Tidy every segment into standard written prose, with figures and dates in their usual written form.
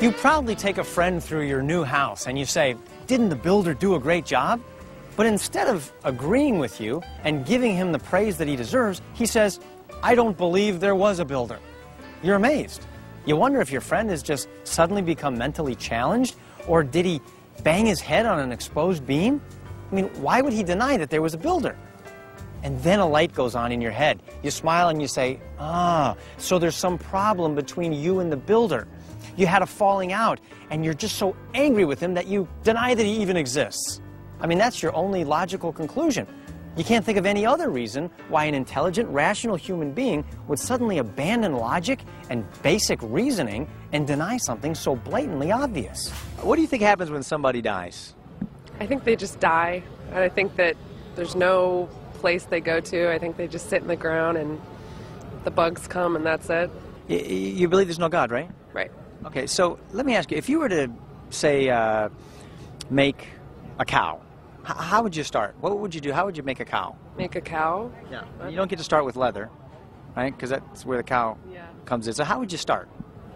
You proudly take a friend through your new house and you say, "Didn't the builder do a great job?" But instead of agreeing with you and giving him the praise that he deserves, he says, "I don't believe there was a builder." You're amazed. You wonder if your friend has just suddenly become mentally challenged, or did he bang his head on an exposed beam? I mean, why would he deny that there was a builder? And then a light goes on in your head. You smile and you say, so there's some problem between you and the builder. You had a falling out, and you're just so angry with him that you deny that he even exists. I mean, that's your only logical conclusion. You can't think of any other reason why an intelligent, rational human being would suddenly abandon logic and basic reasoning and deny something so blatantly obvious. What do you think happens when somebody dies? I think they just die, and I think that there's no place they go to. I think they just sit in the ground and the bugs come and that's it. You believe there's no God, right? Right. Okay, so let me ask you, if you were to, say, make a cow, how would you start? What would you do? How would you make a cow? Make a cow? Yeah. You don't get to start with leather, right? Because that's where the cow comes in. So how would you start?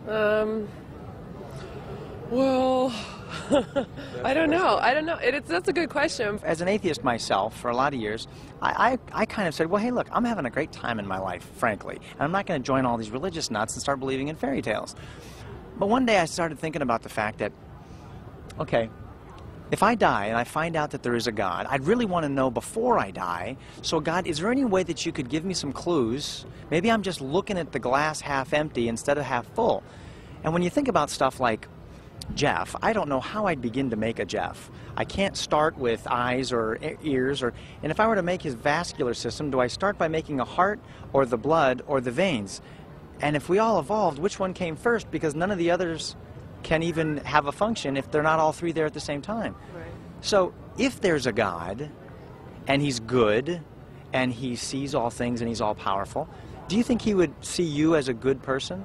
Well, I don't know. That's a good question. As an atheist myself, for a lot of years, I kind of said, well, hey, look, I'm having a great time in my life, frankly, and I'm not going to join all these religious nuts and start believing in fairy tales. But one day I started thinking about the fact that, okay, if I die and I find out that there is a God, I'd really want to know before I die, so God, is there any way that you could give me some clues? Maybe I'm just looking at the glass half empty instead of half full. And when you think about stuff like Jeff, I don't know how I'd begin to make a Jeff. I can't start with eyes or ears, and if I were to make his vascular system, do I start by making a heart or the blood or the veins? And if we all evolved, which one came first? Because none of the others can even have a function if they're not all three there at the same time. Right. So if there's a God, and he's good, and he sees all things and he's all powerful, do you think he would see you as a good person?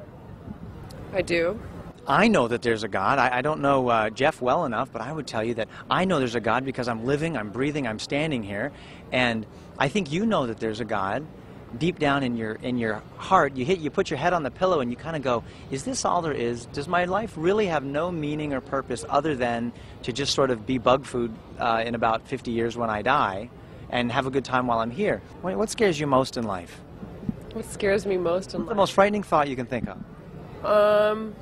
I do. I know that there's a God. I don't know Jeff well enough, but I would tell you that I know there's a God because I'm living, I'm breathing, I'm standing here, and I think you know that there's a God. Deep down in your heart, you put your head on the pillow and you kind of go, is this all there is? Does my life really have no meaning or purpose other than to just sort of be bug food in about 50 years when I die and have a good time while I'm here? What scares you most in life? What scares me most in life? What's the most frightening thought you can think of?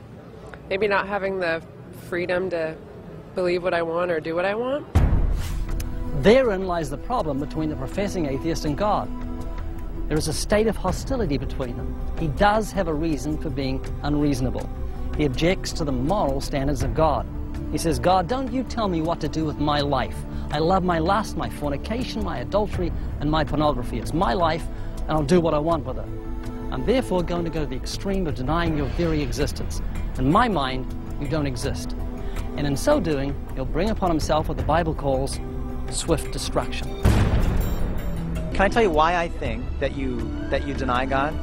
Maybe not having the freedom to believe what I want or do what I want. Therein lies the problem between the professing atheist and God. There is a state of hostility between them. He does have a reason for being unreasonable. He objects to the moral standards of God. He says, God, don't you tell me what to do with my life. I love my lust, my fornication, my adultery, and my pornography. It's my life, and I'll do what I want with it. I'm therefore going to go to the extreme of denying your very existence. In my mind, you don't exist. And in so doing, he'll bring upon himself what the Bible calls swift destruction. Can I tell you why I think that you deny God?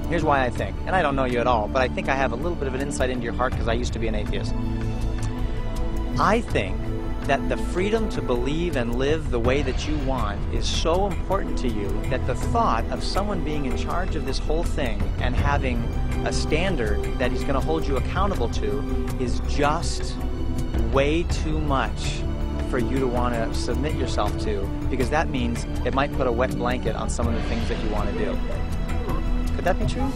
Here's why I think, and I don't know you at all, but I think I have a little bit of an insight into your heart because I used to be an atheist. I think that the freedom to believe and live the way that you want is so important to you that the thought of someone being in charge of this whole thing and having a standard that he's going to hold you accountable to is just way too much for you to want to submit yourself to, because that means it might put a wet blanket on some of the things that you want to do. Could that be true?